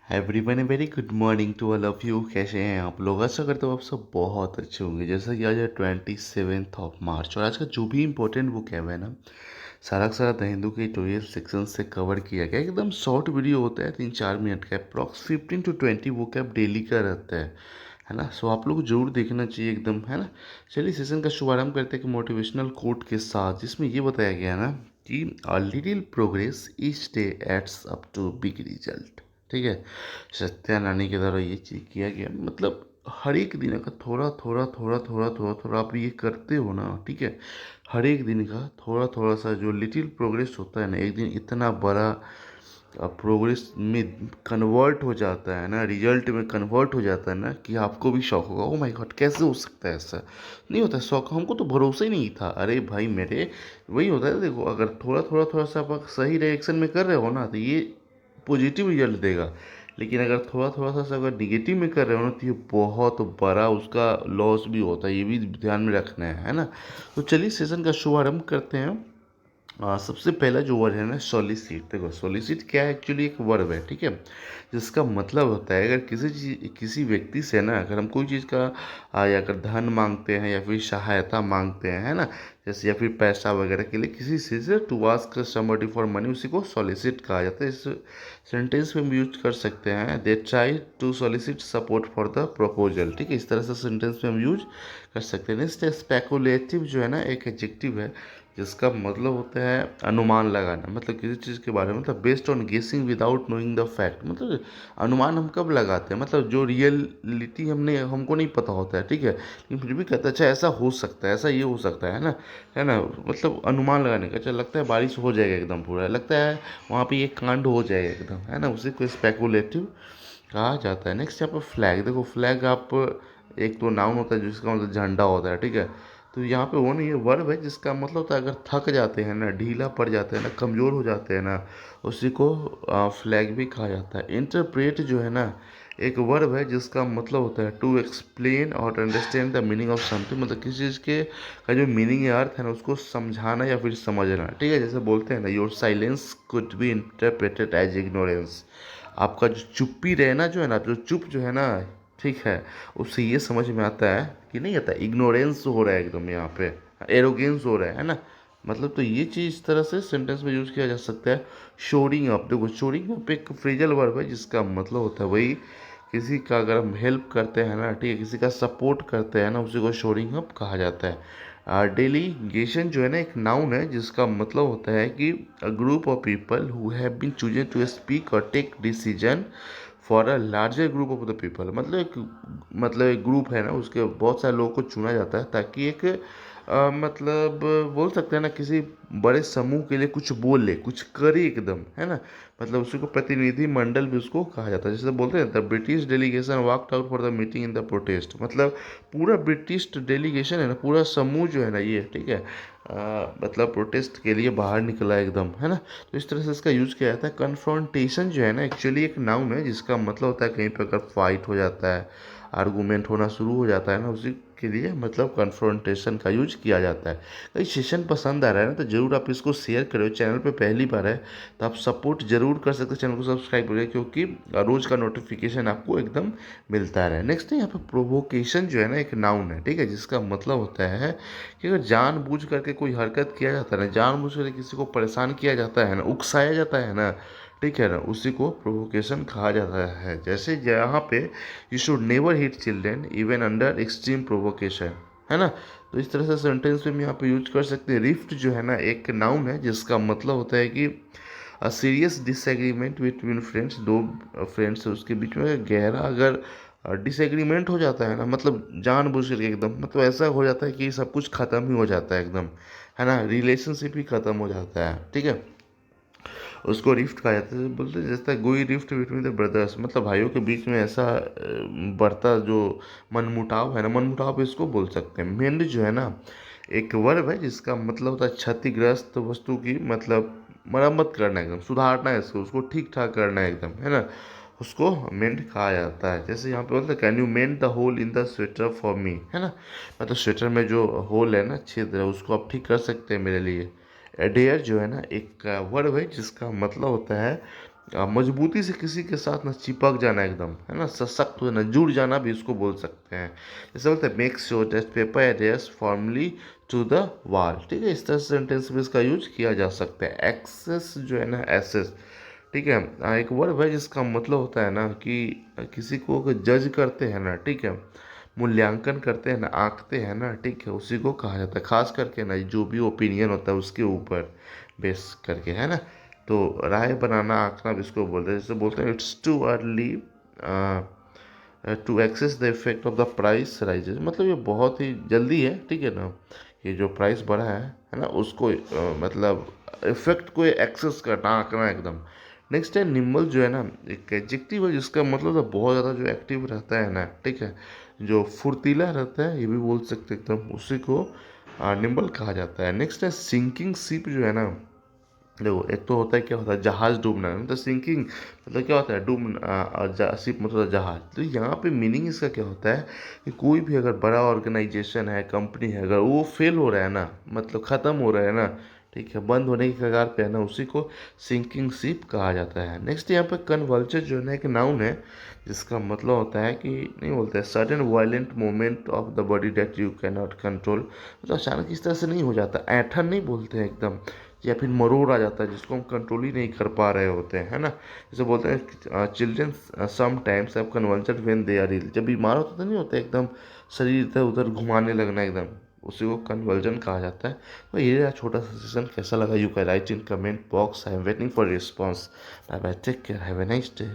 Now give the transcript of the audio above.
Everyone very good morning to all of you. कैसे हैं आप लोग? आशा करते हो आप सब बहुत अच्छे होंगे। जैसा कि आज है 27 मार्च और आज का जो भी इंपॉर्टेंट बुक है ना, सारा का सारा द हिंदू के ट्यूटोरियल सेक्शन से कवर किया गया। एकदम शॉर्ट वीडियो होता है, 3-4 मिनट का, approx 15 to 20 book app daily का रहता है ना। सो आप लोग को जरूर देखना चाहिए एकदम, है ना। चलिए सेशन का शुभारंभ करते हैं कि मोटिवेशनल कोट के साथ, जिसमें ये बताया गया है ना कि a little progress each day adds up to big result. ठीक है, सत्या नानी के द्वारा ये चीज़ किया गया। मतलब हर एक दिन का थोड़ा थोड़ा थोड़ा थोड़ा थोड़ा थोड़ा आप ये करते हो ना, ठीक है। हर एक दिन का थोड़ा थोड़ा सा जो लिटिल प्रोग्रेस होता है ना, एक दिन इतना बड़ा प्रोग्रेस में कन्वर्ट हो जाता है ना, रिजल्ट में कन्वर्ट हो जाता है ना, कि आपको भी शौक होगा, ओ माय गॉड कैसे हो सकता है ऐसा। नहीं होता है शौक, हमको तो भरोसा ही नहीं था। अरे भाई मेरे, वही होता है। देखो, अगर थोड़ा थोड़ा थोड़ा सा आप सही डायरेक्शन में कर रहे हो ना, तो ये पॉजिटिव रिजल्ट देगा। लेकिन अगर थोड़ा थोड़ा सा अगर निगेटिव में कर रहे हो ना, तो ये बहुत बड़ा उसका लॉस भी होता है। ये भी ध्यान में रखना है ना। तो चलिए सेशन का शुभारंभ करते हैं। सबसे पहला जो वर्ड है ना, सॉलिसिट। देखो सॉलिसिट क्या है, एक्चुअली एक वर्ब है, ठीक है, जिसका मतलब होता है अगर किसी व्यक्ति से ना, अगर हम कोई चीज़ का या अगर धन मांगते हैं या फिर सहायता मांगते हैं, है ना, जैसे या फिर पैसा वगैरह के लिए किसी से to ask somebody for money, उसी को सॉलिसिट कहा जाता है। इस सेंटेंस में हम यूज कर सकते हैं, they try to solicit support for the proposal. ठीक है, इस तरह से सेंटेंस में हम यूज कर सकते हैं। नेक्स्ट स्पेकुलेटिव जो है ना, एक एडजेक्टिव है जिसका मतलब होता है अनुमान लगाना। मतलब किसी चीज़ के बारे में, मतलब बेस्ड ऑन गेसिंग विदाउट नोइंग द फैक्ट। मतलब अनुमान हम कब लगाते हैं, मतलब जो रियलिटी हमको नहीं पता होता है, ठीक है, लेकिन फिर भी कहते हैं अच्छा ऐसा हो सकता है, ऐसा ये हो सकता है ना। मतलब अनुमान लगाने का, अच्छा लगता है बारिश हो जाएगा एकदम, पूरा लगता है वहाँ पे ये कांड हो जाएगा एकदम, है ना, उसी को स्पेकुलेटिव कहा जाता है। नेक्स्ट यहाँ पर फ्लैग। देखो फ्लैग आप, एक तो नाउन होता है जिसका मतलब झंडा होता है, ठीक है। तो यहाँ पे वो नहीं है, वर्ब है जिसका मतलब होता है अगर थक जाते हैं ना, ढीला पड़ जाते हैं ना, कमज़ोर हो जाते हैं ना, उसी को फ्लैग भी कहा जाता है। इंटरप्रेट जो है ना, एक वर्ब है जिसका मतलब होता है टू एक्सप्लेन और understand the meaning of something. मतलब किसी चीज़ के का जो मीनिंग या अर्थ है ना, उसको समझाना या फिर समझना, ठीक है। जैसे बोलते हैं ना, your silence could be interpreted as ignorance. आपका जो चुप्पी रहना जो है ना, जो चुप जो है ना, ठीक है, उससे ये समझ में आता है कि नहीं आता, इग्नोरेंस हो रहा है एकदम यहाँ पे, एरोगेंस हो रहा है ना। मतलब तो ये चीज़ इस तरह से सेंटेंस में यूज़ किया जा सकता है। Shoring up. देखो शोरिंग अप एक फ्रेजल वर्ब है जिसका मतलब होता है वही, किसी का अगर हम हेल्प करते हैं ना, ठीक है, किसी का सपोर्ट करते हैं ना, उसी को शोरिंग अप कहा जाता है। डेलीगेशन जो है ना, एक नाउन है जिसका मतलब होता है कि a group of people who have been chosen to speak और take decision for a larger group of the people. मतलब एक ग्रुप है ना, उसके बहुत सारे लोगों को चुना जाता है ताकि एक मतलब बोल सकते हैं ना, किसी बड़े समूह के लिए कुछ बोल ले, कुछ करे एकदम, है ना। मतलब उसी को प्रतिनिधि मंडल भी उसको कहा जाता है। जैसे बोलते हैं the British delegation walked out for the meeting in the protest. मतलब पूरा ब्रिटिश डेलीगेशन है ना, पूरा समूह जो है ना ये, ठीक है, मतलब प्रोटेस्ट के लिए बाहर निकला एकदम, है ना। तो इस तरह से इसका यूज़ किया जाता है। कन्फ्रंटेशन जो है ना, एक्चुअली एक नाउन है जिसका मतलब होता है कहीं पर अगर फाइट हो जाता है, आर्गूमेंट होना शुरू हो जाता है ना, उसी के लिए मतलब कन्फ्रंटेशन का यूज किया जाता है। कई सेशन पसंद आ रहा है ना, तो ज़रूर आप इसको शेयर करो। चैनल पे पहली बार है तो आप सपोर्ट जरूर कर सकते हैं, चैनल को सब्सक्राइब करिए, क्योंकि रोज़ का नोटिफिकेशन आपको एकदम मिलता रहे। नेक्स्ट है यहाँ पे प्रोवोकेशन जो है ना, एक नाउन है, ठीक है, जिसका मतलब होता है कि अगर जानबूझ करके कोई हरकत किया जाता है ना, जानबूझ करके किसी को परेशान किया जाता है ना, उकसाया जाता है ना, ठीक है ना, उसी को प्रोवोकेशन कहा जाता है। जैसे यहाँ पे you should never hit children even under extreme provocation, है ना। तो इस तरह से सेंटेंस में हम यहाँ पे यूज कर सकते हैं। रिफ्ट जो है ना, एक नाउन है जिसका मतलब होता है कि a serious disagreement between friends. दो फ्रेंड्स है उसके बीच में गहरा अगर डिसएग्रीमेंट हो जाता है ना, मतलब जानबूझ करके एकदम, मतलब ऐसा हो जाता है कि सब कुछ ख़त्म ही हो जाता है एकदम, है ना, रिलेशनशिप ही ख़त्म हो जाता है, ठीक है, उसको रिफ्ट कहा जाता है। बोलते हैं जैसा गोई रिफ्ट बिटवीन द ब्रदर्स, मतलब भाइयों के बीच में ऐसा बढ़ता जो मनमुटाव है ना, मनमुटाव इसको बोल सकते हैं। मेंड जो है ना, एक वर्ब है जिसका मतलब होता है क्षतिग्रस्त वस्तु की मतलब मरम्मत करना, एकदम सुधारना है इसको, उसको ठीक ठाक करना है एकदम, है ना, उसको मेंड कहा जाता है। जैसे यहाँ पे बोलते हैं can you mend the hole in the sweater for me, है ना, मतलब स्वेटर में जो होल है ना, छेद है, उसको आप ठीक कर सकते हैं मेरे लिए। एडेयर जो है ना, एक वर्ब है जिसका मतलब होता है मजबूती से किसी के साथ ना चिपक जाना एकदम, है ना, सशक्त हो जाना, जुड़ जाना भी इसको बोल सकते हैं। जैसे बोलते हैं make sure that paper adheres formally to the wall, ठीक है, इस तरह से सेंटेंस में इसका यूज किया जा सकता है। एक्सेस जो है ना, एसेस, ठीक है, एक वर्ब है जिसका मतलब होता है ना कि किसी को अगर जज करते हैं ना, ठीक है, मूल्यांकन करते हैं ना, आंकते हैं ना, ठीक है, उसी को कहा जाता है। खास करके ना जो भी ओपिनियन होता है उसके ऊपर बेस करके, है ना। तो राय बनाना, आंकना भी इसको बोलते हैं। जैसे बोलते हैं it's too early to assess the effect of the price rises, मतलब ये बहुत ही जल्दी है, ठीक है ना, ये जो प्राइस बढ़ा है ना, उसको मतलब इफेक्ट को एक्सेस करना, आंकना एकदम। नेक्स्ट है निम्बल, जो है ना एक एडजेक्टिव है जिसका मतलब है बहुत ज़्यादा जो एक्टिव रहता है ना, ठीक है, जो फुर्तीला रहता है, ये भी बोल सकते हैं एकदम, उसी को निम्बल कहा जाता है। नेक्स्ट है सिंकिंग शिप, जो है ना, देखो एक तो होता है, क्या होता है जहाज डूबना, मतलब सिंकिंग मतलब क्या होता है डूबना, और शिप मतलब जहाज। तो यहाँ पे मीनिंग इसका क्या होता है कि कोई भी अगर बड़ा ऑर्गेनाइजेशन है, कंपनी है, अगर वो फेल हो रहा है ना, मतलब ख़त्म हो रहा है ना, ठीक है, बंद होने की कगार पे है ना, उसी को सिंकिंग शिप कहा जाता है। नेक्स्ट यहाँ पे कन्वल्चर जो है ना एक नाउन है जिसका मतलब होता है कि, नहीं बोलते हैं sudden violent movement of the body date you can not control, मतलब अचानक इस तरह से नहीं हो जाता, ऐठन नहीं बोलते हैं एकदम, या फिर मरोड़ आ जाता है जिसको हम कंट्रोल ही नहीं कर पा रहे होते हैं, है ना। जैसे बोलते हैं children sometimes have convulsion when they are ill, जब बीमार होता तो नहीं होता एकदम शरीर इधर उधर घुमाने लगना एकदम, उसी को कन्वर्जन कहा जाता है। तो ये रहा छोटा सा सेशन, कैसा लगा you can write in comment box, I am waiting for response. Bye bye, take care, have a nice day.